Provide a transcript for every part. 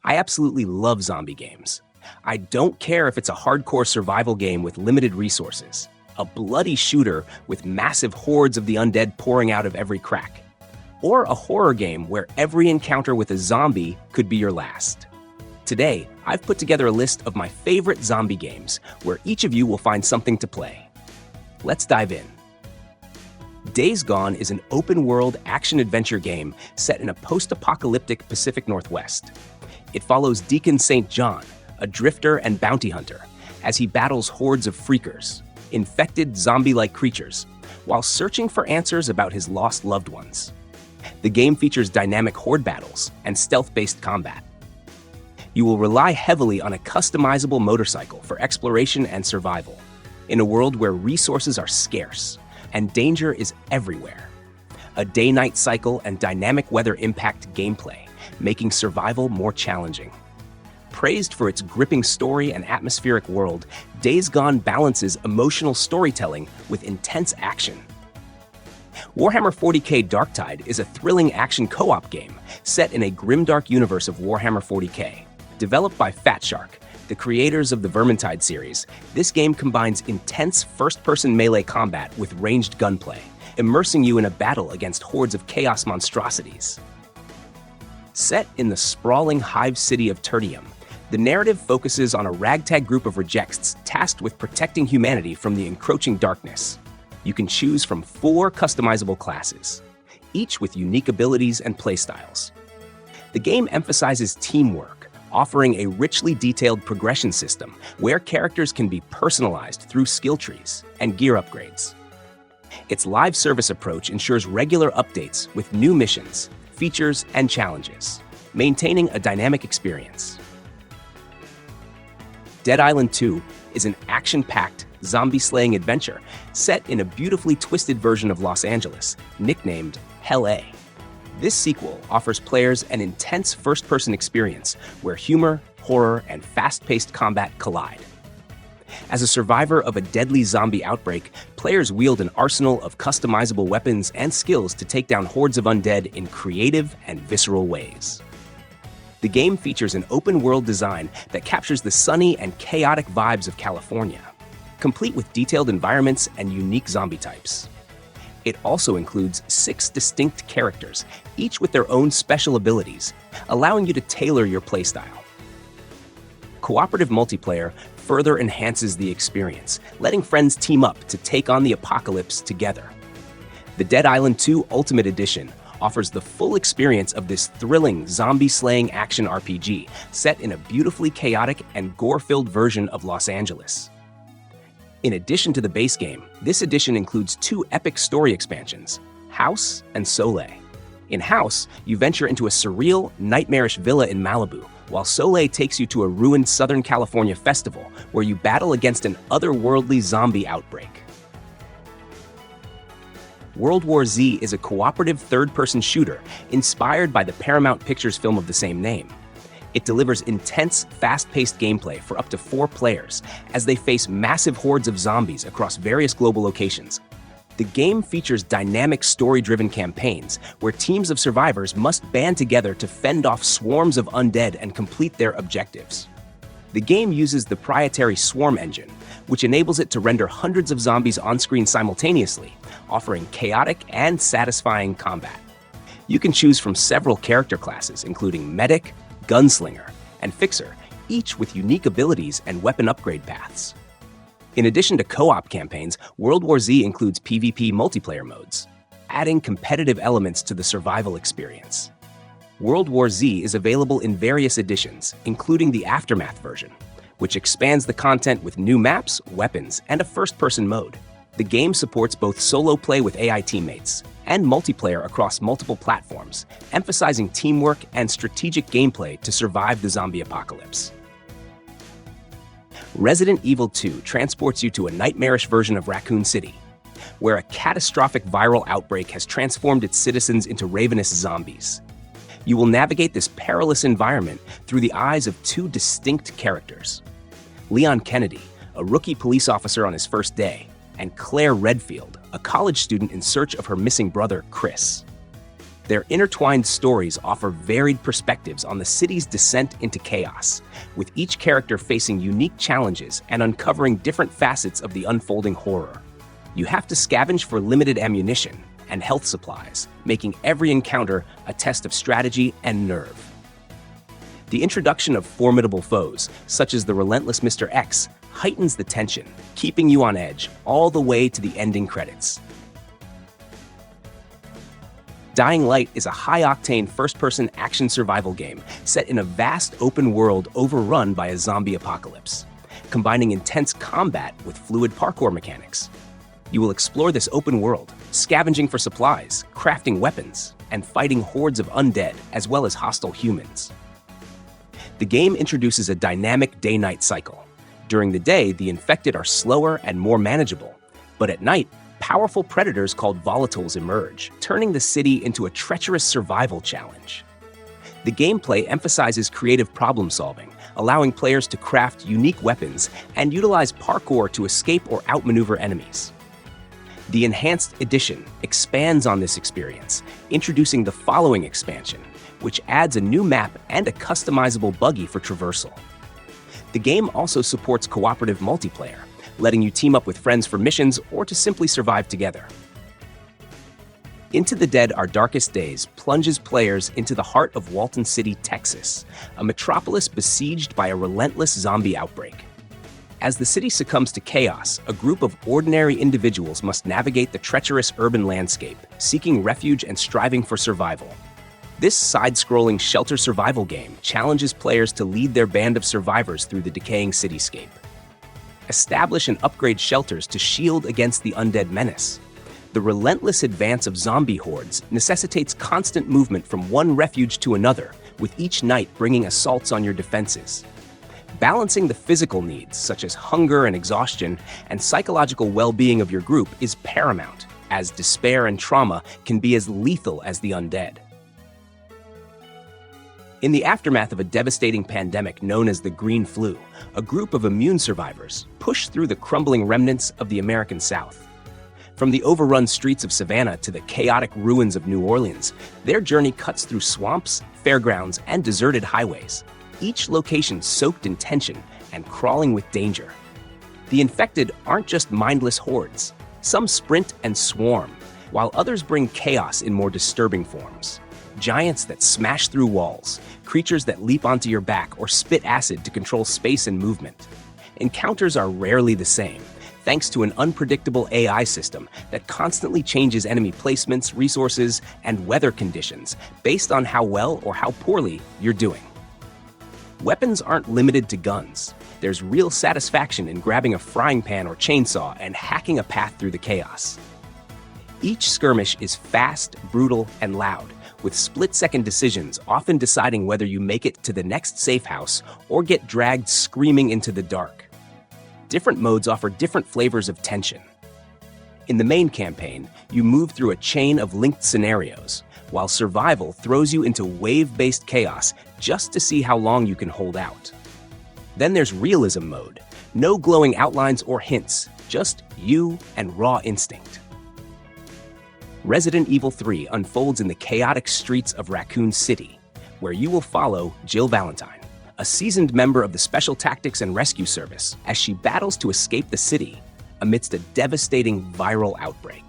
I absolutely love zombie games. I don't care if it's a hardcore survival game with limited resources, a bloody shooter with massive hordes of the undead pouring out of every crack, or a horror game where every encounter with a zombie could be your last. Today, I've put together a list of my favorite zombie games where each of you will find something to play. Let's dive in. Days Gone is an open-world action-adventure game set in a post-apocalyptic Pacific Northwest. It follows Deacon St. John, a drifter and bounty hunter, as he battles hordes of freakers, infected zombie-like creatures, while searching for answers about his lost loved ones. The game features dynamic horde battles and stealth-based combat. You will rely heavily on a customizable motorcycle for exploration and survival, in a world where resources are scarce and danger is everywhere. A day-night cycle and dynamic weather impact gameplay, making survival more challenging. Praised for its gripping story and atmospheric world, Days Gone balances emotional storytelling with intense action. Warhammer 40k Darktide is a thrilling action co-op game set in a grimdark universe of Warhammer 40k. Developed by Fatshark, the creators of the Vermintide series, this game combines intense first-person melee combat with ranged gunplay, immersing you in a battle against hordes of chaos monstrosities. Set in the sprawling hive city of Tertium, the narrative focuses on a ragtag group of rejects tasked with protecting humanity from the encroaching darkness. You can choose from 4 customizable classes, each with unique abilities and playstyles. The game emphasizes teamwork, offering a richly detailed progression system where characters can be personalized through skill trees and gear upgrades. Its live service approach ensures regular updates with new missions, features, and challenges, maintaining a dynamic experience. Dead Island 2 is an action-packed, zombie-slaying adventure set in a beautifully twisted version of Los Angeles, nicknamed Hell A. This sequel offers players an intense first-person experience where humor, horror, and fast-paced combat collide. As a survivor of a deadly zombie outbreak, players wield an arsenal of customizable weapons and skills to take down hordes of undead in creative and visceral ways. The game features an open-world design that captures the sunny and chaotic vibes of California, complete with detailed environments and unique zombie types. It also includes 6 distinct characters, each with their own special abilities, allowing you to tailor your playstyle. Cooperative multiplayer further enhances the experience, letting friends team up to take on the apocalypse together. The Dead Island 2 Ultimate Edition offers the full experience of this thrilling zombie-slaying action RPG set in a beautifully chaotic and gore-filled version of Los Angeles. In addition to the base game, this edition includes 2 epic story expansions, House and Soleil. In House, you venture into a surreal, nightmarish villa in Malibu, while Soleil takes you to a ruined Southern California festival where you battle against an otherworldly zombie outbreak. World War Z is a cooperative third-person shooter inspired by the Paramount Pictures film of the same name. It delivers intense, fast-paced gameplay for up to 4 players as they face massive hordes of zombies across various global locations. The game features dynamic story-driven campaigns where teams of survivors must band together to fend off swarms of undead and complete their objectives. The game uses the proprietary Swarm engine, which enables it to render hundreds of zombies on-screen simultaneously, offering chaotic and satisfying combat. You can choose from several character classes, including Medic, Gunslinger, and Fixer, each with unique abilities and weapon upgrade paths. In addition to co-op campaigns, World War Z includes PvP multiplayer modes, adding competitive elements to the survival experience. World War Z is available in various editions, including the Aftermath version, which expands the content with new maps, weapons, and a first-person mode. The game supports both solo play with AI teammates and multiplayer across multiple platforms, emphasizing teamwork and strategic gameplay to survive the zombie apocalypse. Resident Evil 2 transports you to a nightmarish version of Raccoon City, where a catastrophic viral outbreak has transformed its citizens into ravenous zombies. You will navigate this perilous environment through the eyes of 2 distinct characters: Leon Kennedy, a rookie police officer on his first day, and Claire Redfield, a college student in search of her missing brother, Chris. Their intertwined stories offer varied perspectives on the city's descent into chaos, with each character facing unique challenges and uncovering different facets of the unfolding horror. You have to scavenge for limited ammunition and health supplies, making every encounter a test of strategy and nerve. The introduction of formidable foes, such as the relentless Mr. X, heightens the tension, keeping you on edge all the way to the ending credits. Dying Light is a high-octane first-person action survival game set in a vast open world overrun by a zombie apocalypse, combining intense combat with fluid parkour mechanics. You will explore this open world, scavenging for supplies, crafting weapons, and fighting hordes of undead as well as hostile humans. The game introduces a dynamic day-night cycle. During the day, the infected are slower and more manageable, but at night, powerful predators called volatiles emerge, turning the city into a treacherous survival challenge. The gameplay emphasizes creative problem-solving, allowing players to craft unique weapons and utilize parkour to escape or outmaneuver enemies. The Enhanced Edition expands on this experience, introducing the following expansion, which adds a new map and a customizable buggy for traversal. The game also supports cooperative multiplayer, letting you team up with friends for missions or to simply survive together. Into the Dead: Our Darkest Days plunges players into the heart of Walton City, Texas, a metropolis besieged by a relentless zombie outbreak. As the city succumbs to chaos, a group of ordinary individuals must navigate the treacherous urban landscape, seeking refuge and striving for survival. This side-scrolling shelter survival game challenges players to lead their band of survivors through the decaying cityscape. Establish and upgrade shelters to shield against the undead menace. The relentless advance of zombie hordes necessitates constant movement from one refuge to another, with each night bringing assaults on your defenses. Balancing the physical needs, such as hunger and exhaustion, and psychological well-being of your group is paramount, as despair and trauma can be as lethal as the undead. In the aftermath of a devastating pandemic known as the Green Flu, a group of immune survivors pushed through the crumbling remnants of the American South. From the overrun streets of Savannah to the chaotic ruins of New Orleans, their journey cuts through swamps, fairgrounds, and deserted highways, each location soaked in tension and crawling with danger. The infected aren't just mindless hordes. Some sprint and swarm, while others bring chaos in more disturbing forms. Giants that smash through walls, creatures that leap onto your back or spit acid to control space and movement. Encounters are rarely the same, thanks to an unpredictable AI system that constantly changes enemy placements, resources, and weather conditions based on how well or how poorly you're doing. Weapons aren't limited to guns. There's real satisfaction in grabbing a frying pan or chainsaw and hacking a path through the chaos. Each skirmish is fast, brutal, and loud, with split-second decisions often deciding whether you make it to the next safe house or get dragged screaming into the dark. Different modes offer different flavors of tension. In the main campaign, you move through a chain of linked scenarios, while survival throws you into wave-based chaos just to see how long you can hold out. Then there's realism mode. No glowing outlines or hints, just you and raw instinct. Resident Evil 3 unfolds in the chaotic streets of Raccoon City, where you will follow Jill Valentine, a seasoned member of the Special Tactics and Rescue Service, as she battles to escape the city amidst a devastating viral outbreak.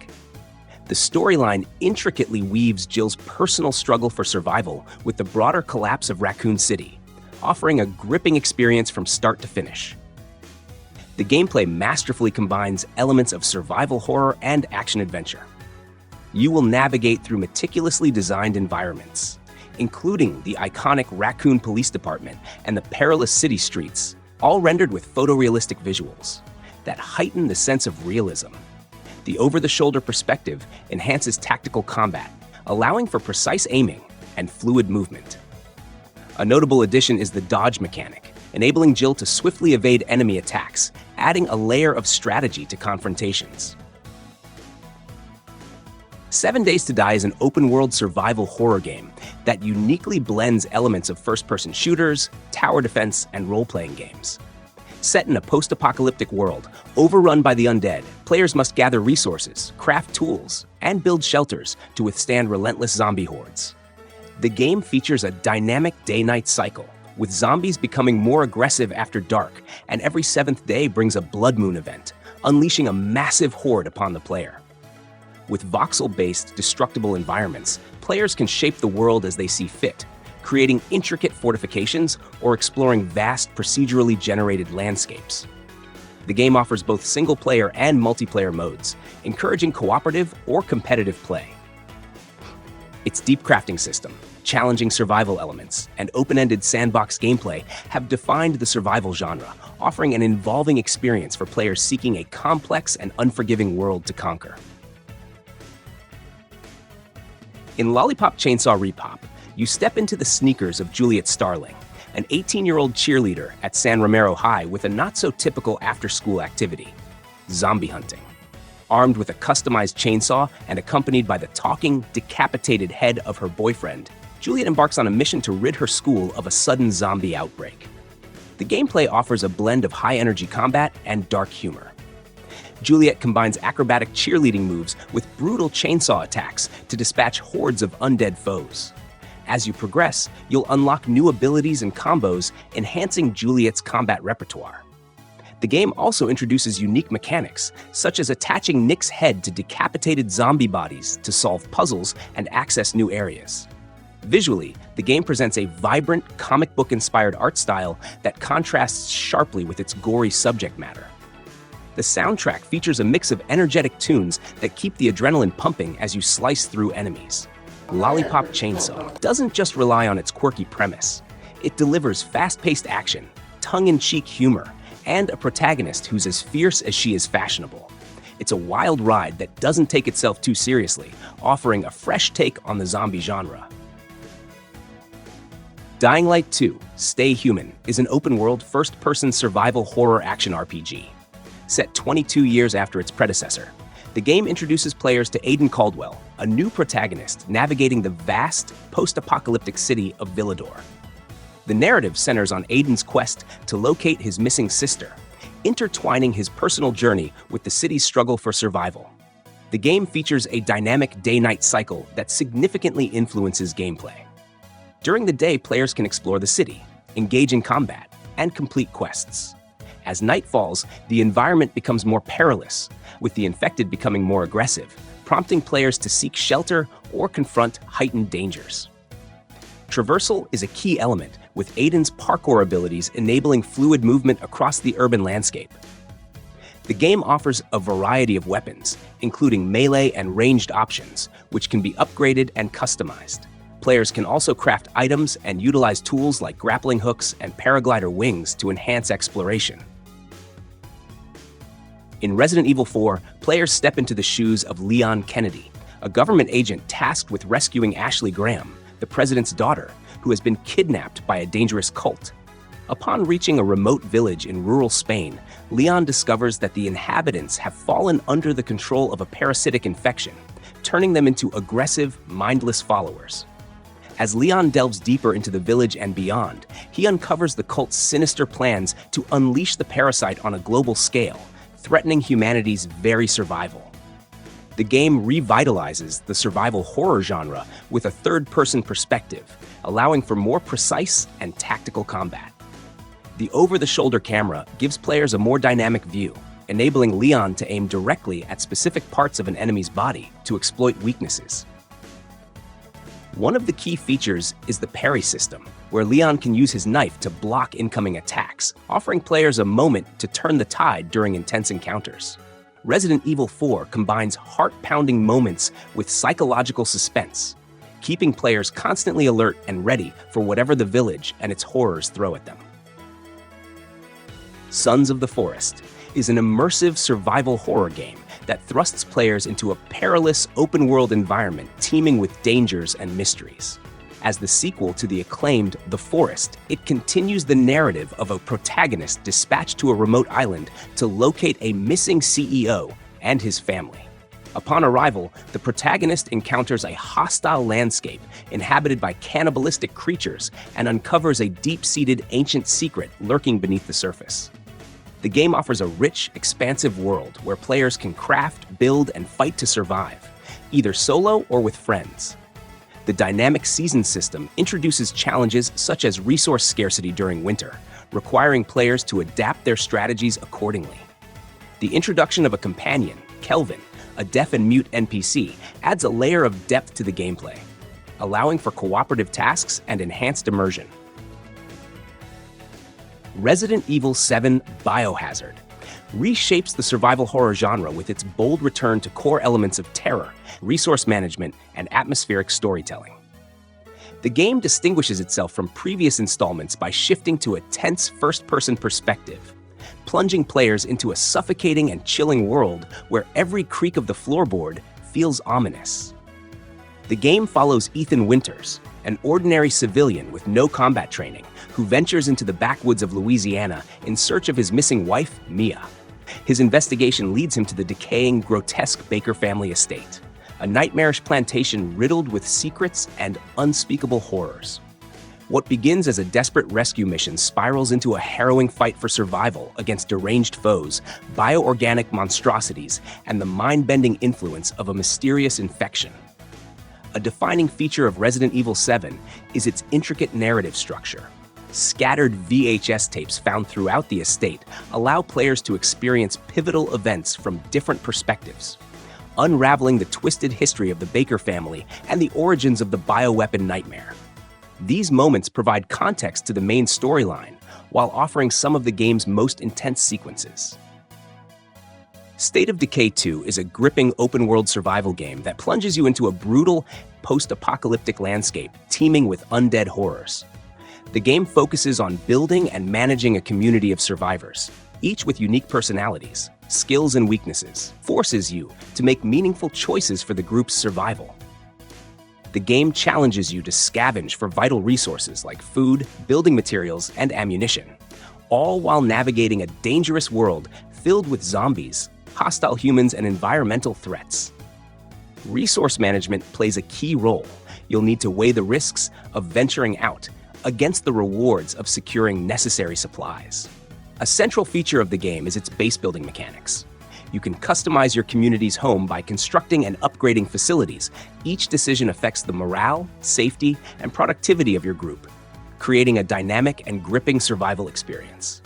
The storyline intricately weaves Jill's personal struggle for survival with the broader collapse of Raccoon City, offering a gripping experience from start to finish. The gameplay masterfully combines elements of survival horror and action-adventure. You will navigate through meticulously designed environments, including the iconic Raccoon Police Department and the perilous city streets, all rendered with photorealistic visuals that heighten the sense of realism. The over-the-shoulder perspective enhances tactical combat, allowing for precise aiming and fluid movement. A notable addition is the dodge mechanic, enabling Jill to swiftly evade enemy attacks, adding a layer of strategy to confrontations. 7 Days to Die is an open-world survival horror game that uniquely blends elements of first-person shooters, tower defense, and role-playing games. Set in a post-apocalyptic world, overrun by the undead, players must gather resources, craft tools, and build shelters to withstand relentless zombie hordes. The game features a dynamic day-night cycle, with zombies becoming more aggressive after dark, and every 7th day brings a blood moon event, unleashing a massive horde upon the player. With voxel-based, destructible environments, players can shape the world as they see fit, creating intricate fortifications or exploring vast, procedurally generated landscapes. The game offers both single-player and multiplayer modes, encouraging cooperative or competitive play. Its deep crafting system, challenging survival elements, and open-ended sandbox gameplay have defined the survival genre, offering an involving experience for players seeking a complex and unforgiving world to conquer. In Lollipop Chainsaw Repop, you step into the sneakers of Juliet Starling, an 18-year-old cheerleader at San Romero High with a not-so-typical after-school activity, zombie hunting. Armed with a customized chainsaw and accompanied by the talking, decapitated head of her boyfriend, Juliet embarks on a mission to rid her school of a sudden zombie outbreak. The gameplay offers a blend of high-energy combat and dark humor. Juliet combines acrobatic cheerleading moves with brutal chainsaw attacks to dispatch hordes of undead foes. As you progress, you'll unlock new abilities and combos, enhancing Juliet's combat repertoire. The game also introduces unique mechanics, such as attaching Nick's head to decapitated zombie bodies to solve puzzles and access new areas. Visually, the game presents a vibrant, comic book-inspired art style that contrasts sharply with its gory subject matter. The soundtrack features a mix of energetic tunes that keep the adrenaline pumping as you slice through enemies. Lollipop Chainsaw doesn't just rely on its quirky premise. It delivers fast-paced action, tongue-in-cheek humor, and a protagonist who's as fierce as she is fashionable. It's a wild ride that doesn't take itself too seriously, offering a fresh take on the zombie genre. Dying Light 2: Stay Human is an open-world, first-person survival horror action RPG. Set 22 years after its predecessor, the game introduces players to Aiden Caldwell, a new protagonist navigating the vast, post-apocalyptic city of Villador. The narrative centers on Aiden's quest to locate his missing sister, intertwining his personal journey with the city's struggle for survival. The game features a dynamic day-night cycle that significantly influences gameplay. During the day, players can explore the city, engage in combat, and complete quests. As night falls, the environment becomes more perilous, with the infected becoming more aggressive, prompting players to seek shelter or confront heightened dangers. Traversal is a key element, with Aiden's parkour abilities enabling fluid movement across the urban landscape. The game offers a variety of weapons, including melee and ranged options, which can be upgraded and customized. Players can also craft items and utilize tools like grappling hooks and paraglider wings to enhance exploration. In Resident Evil 4, players step into the shoes of Leon Kennedy, a government agent tasked with rescuing Ashley Graham, the president's daughter, who has been kidnapped by a dangerous cult. Upon reaching a remote village in rural Spain, Leon discovers that the inhabitants have fallen under the control of a parasitic infection, turning them into aggressive, mindless followers. As Leon delves deeper into the village and beyond, he uncovers the cult's sinister plans to unleash the parasite on a global scale, threatening humanity's very survival. The game revitalizes the survival horror genre with a third-person perspective, allowing for more precise and tactical combat. The over-the-shoulder camera gives players a more dynamic view, enabling Leon to aim directly at specific parts of an enemy's body to exploit weaknesses. One of the key features is the parry system, where Leon can use his knife to block incoming attacks, offering players a moment to turn the tide during intense encounters. Resident Evil 4 combines heart-pounding moments with psychological suspense, keeping players constantly alert and ready for whatever the village and its horrors throw at them. Sons of the Forest is an immersive survival horror game that thrusts players into a perilous open-world environment teeming with dangers and mysteries. As the sequel to the acclaimed The Forest, it continues the narrative of a protagonist dispatched to a remote island to locate a missing CEO and his family. Upon arrival, the protagonist encounters a hostile landscape inhabited by cannibalistic creatures and uncovers a deep-seated ancient secret lurking beneath the surface. The game offers a rich, expansive world where players can craft, build, and fight to survive, either solo or with friends. The dynamic season system introduces challenges such as resource scarcity during winter, requiring players to adapt their strategies accordingly. The introduction of a companion, Kelvin, a deaf and mute NPC, adds a layer of depth to the gameplay, allowing for cooperative tasks and enhanced immersion. Resident Evil 7 Biohazard reshapes the survival horror genre with its bold return to core elements of terror, resource management, and atmospheric storytelling. The game distinguishes itself from previous installments by shifting to a tense first-person perspective, plunging players into a suffocating and chilling world where every creak of the floorboard feels ominous. The game follows Ethan Winters, an ordinary civilian with no combat training, who ventures into the backwoods of Louisiana in search of his missing wife, Mia. His investigation leads him to the decaying, grotesque Baker family estate, a nightmarish plantation riddled with secrets and unspeakable horrors. What begins as a desperate rescue mission spirals into a harrowing fight for survival against deranged foes, bioorganic monstrosities, and the mind-bending influence of a mysterious infection. A defining feature of Resident Evil 7 is its intricate narrative structure. Scattered VHS tapes found throughout the estate allow players to experience pivotal events from different perspectives, unraveling the twisted history of the Baker family and the origins of the bioweapon nightmare. These moments provide context to the main storyline, while offering some of the game's most intense sequences. State of Decay 2 is a gripping open-world survival game that plunges you into a brutal, post-apocalyptic landscape teeming with undead horrors. The game focuses on building and managing a community of survivors, each with unique personalities, skills, and weaknesses, forces you to make meaningful choices for the group's survival. The game challenges you to scavenge for vital resources like food, building materials, and ammunition, all while navigating a dangerous world filled with zombies, hostile humans, and environmental threats. Resource management plays a key role. You'll need to weigh the risks of venturing out against the rewards of securing necessary supplies. A central feature of the game is its base building mechanics. You can customize your community's home by constructing and upgrading facilities. Each decision affects the morale, safety, and productivity of your group, creating a dynamic and gripping survival experience.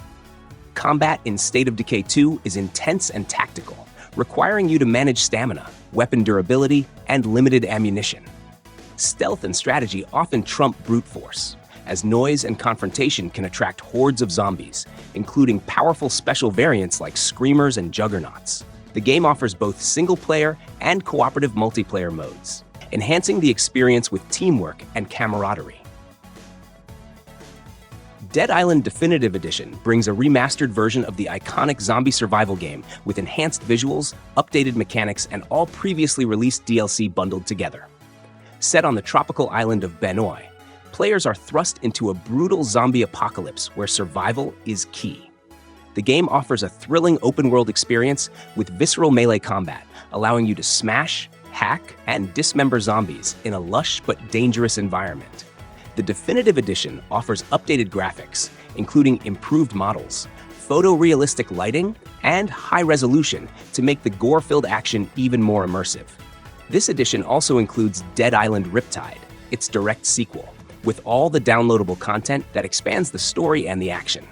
Combat in State of Decay 2 is intense and tactical, requiring you to manage stamina, weapon durability, and limited ammunition. Stealth and strategy often trump brute force, as noise and confrontation can attract hordes of zombies, including powerful special variants like Screamers and Juggernauts. The game offers both single-player and cooperative multiplayer modes, enhancing the experience with teamwork and camaraderie. Dead Island Definitive Edition brings a remastered version of the iconic zombie survival game with enhanced visuals, updated mechanics, and all previously released DLC bundled together. Set on the tropical island of Benoi, players are thrust into a brutal zombie apocalypse where survival is key. The game offers a thrilling open-world experience with visceral melee combat, allowing you to smash, hack, and dismember zombies in a lush but dangerous environment. The Definitive Edition offers updated graphics, including improved models, photorealistic lighting, and high resolution to make the gore-filled action even more immersive. This edition also includes Dead Island Riptide, its direct sequel, with all the downloadable content that expands the story and the action.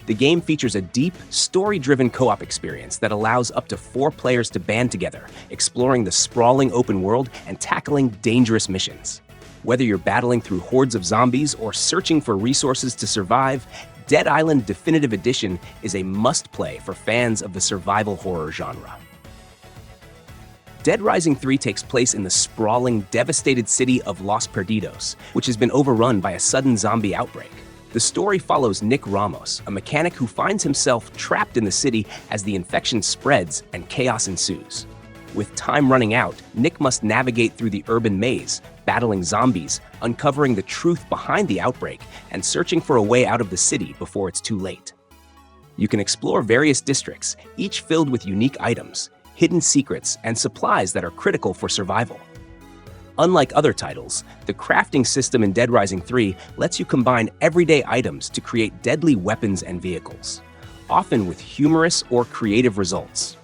The game features a deep, story-driven co-op experience that allows up to 4 players to band together, exploring the sprawling open world and tackling dangerous missions. Whether you're battling through hordes of zombies or searching for resources to survive, Dead Island Definitive Edition is a must-play for fans of the survival horror genre. Dead Rising 3 takes place in the sprawling, devastated city of Los Perdidos, which has been overrun by a sudden zombie outbreak. The story follows Nick Ramos, a mechanic who finds himself trapped in the city as the infection spreads and chaos ensues. With time running out, Nick must navigate through the urban maze, battling zombies, uncovering the truth behind the outbreak, and searching for a way out of the city before it's too late. You can explore various districts, each filled with unique items, hidden secrets, and supplies that are critical for survival. Unlike other titles, the crafting system in Dead Rising 3 lets you combine everyday items to create deadly weapons and vehicles. often with humorous or creative results.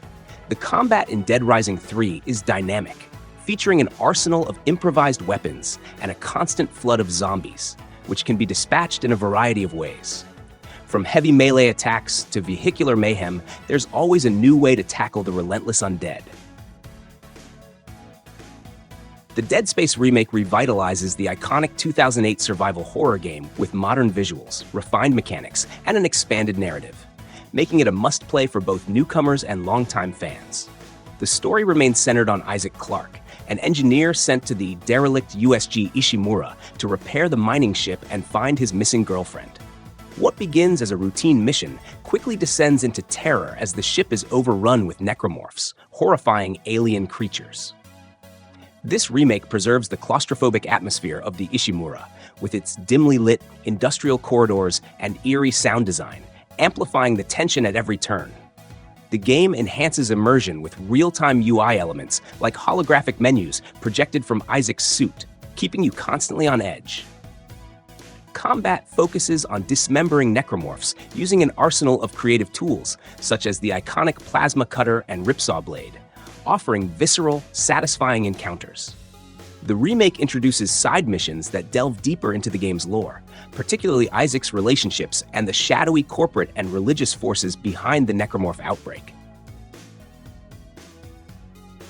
The combat in Dead Rising 3 is dynamic, featuring an arsenal of improvised weapons and a constant flood of zombies, which can be dispatched in a variety of ways. From heavy melee attacks to vehicular mayhem, there's always a new way to tackle the relentless undead. The Dead Space remake revitalizes the iconic 2008 survival horror game with modern visuals, refined mechanics, and an expanded narrative, making it a must-play for both newcomers and longtime fans. The story remains centered on Isaac Clarke, an engineer sent to the derelict USG Ishimura to repair the mining ship and find his missing girlfriend. What begins as a routine mission quickly descends into terror as the ship is overrun with necromorphs, horrifying alien creatures. This remake preserves the claustrophobic atmosphere of the Ishimura, with its dimly lit, industrial corridors and eerie sound design, amplifying the tension at every turn. The game enhances immersion with real-time UI elements like holographic menus projected from Isaac's suit, keeping you constantly on edge. Combat focuses on dismembering necromorphs using an arsenal of creative tools, such as the iconic plasma cutter and ripsaw blade, offering visceral, satisfying encounters. The remake introduces side missions that delve deeper into the game's lore, particularly Isaac's relationships and the shadowy corporate and religious forces behind the necromorph outbreak.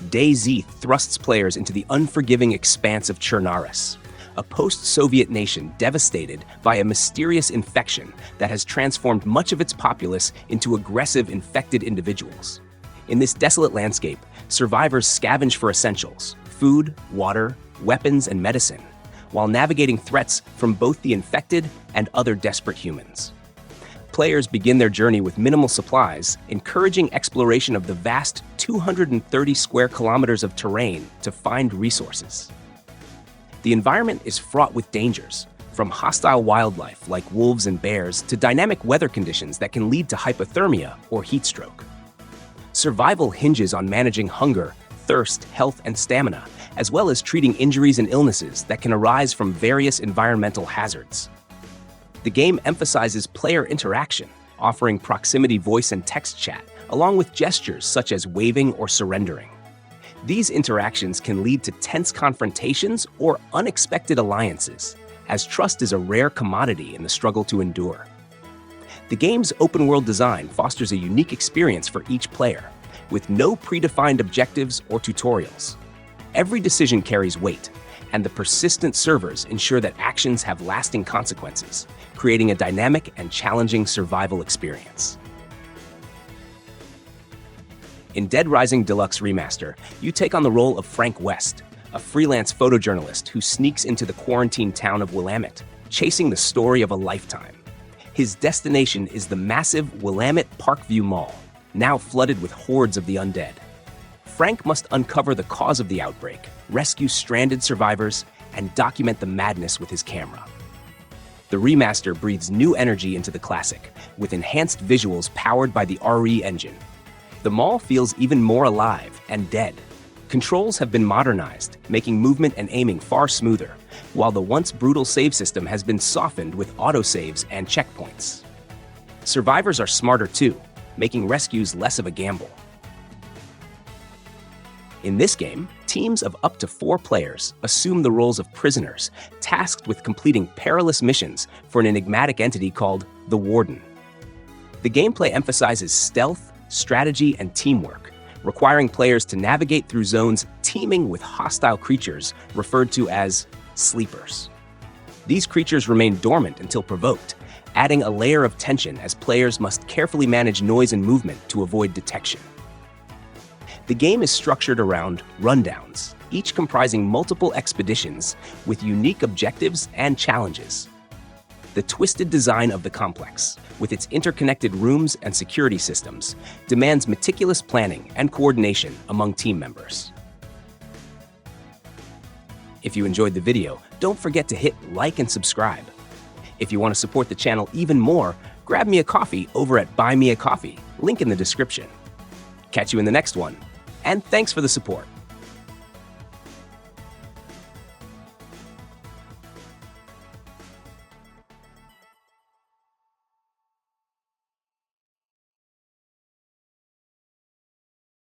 Dayz thrusts players into the unforgiving expanse of Chernarus, a post-Soviet nation devastated by a mysterious infection that has transformed much of its populace into aggressive, infected individuals. In this desolate landscape, survivors scavenge for essentials, food, water, weapons, and medicine, while navigating threats from both the infected and other desperate humans. Players begin their journey with minimal supplies, encouraging exploration of the vast 230 square kilometers of terrain to find resources. The environment is fraught with dangers, from hostile wildlife like wolves and bears to dynamic weather conditions that can lead to hypothermia or heat stroke. Survival hinges on managing hunger, thirst, health, and stamina, as well as treating injuries and illnesses that can arise from various environmental hazards. The game emphasizes player interaction, offering proximity voice and text chat, along with gestures such as waving or surrendering. These interactions can lead to tense confrontations or unexpected alliances, as trust is a rare commodity in the struggle to endure. The game's open-world design fosters a unique experience for each player, with no predefined objectives or tutorials. Every decision carries weight, and the persistent servers ensure that actions have lasting consequences, creating a dynamic and challenging survival experience. In Dead Rising Deluxe Remaster, you take on the role of Frank West, a freelance photojournalist who sneaks into the quarantined town of Willamette, chasing the story of a lifetime. His destination is the massive Willamette Parkview Mall, now flooded with hordes of the undead. Frank must uncover the cause of the outbreak, rescue stranded survivors, and document the madness with his camera. The remaster breathes new energy into the classic, with enhanced visuals powered by the RE engine. The mall feels even more alive and dead. Controls have been modernized, making movement and aiming far smoother, while the once brutal save system has been softened with autosaves and checkpoints. Survivors are smarter too, making rescues less of a gamble. In this game, teams of up to 4 players assume the roles of prisoners, tasked with completing perilous missions for an enigmatic entity called the Warden. The gameplay emphasizes stealth, strategy, and teamwork, requiring players to navigate through zones teeming with hostile creatures referred to as sleepers. These creatures remain dormant until provoked, adding a layer of tension as players must carefully manage noise and movement to avoid detection. The game is structured around rundowns, each comprising multiple expeditions with unique objectives and challenges. The twisted design of the complex, with its interconnected rooms and security systems, demands meticulous planning and coordination among team members. If you enjoyed the video, don't forget to hit like and subscribe. If you want to support the channel even more, grab me a coffee over at Buy Me a Coffee, link in the description. Catch you in the next one, and thanks for the support.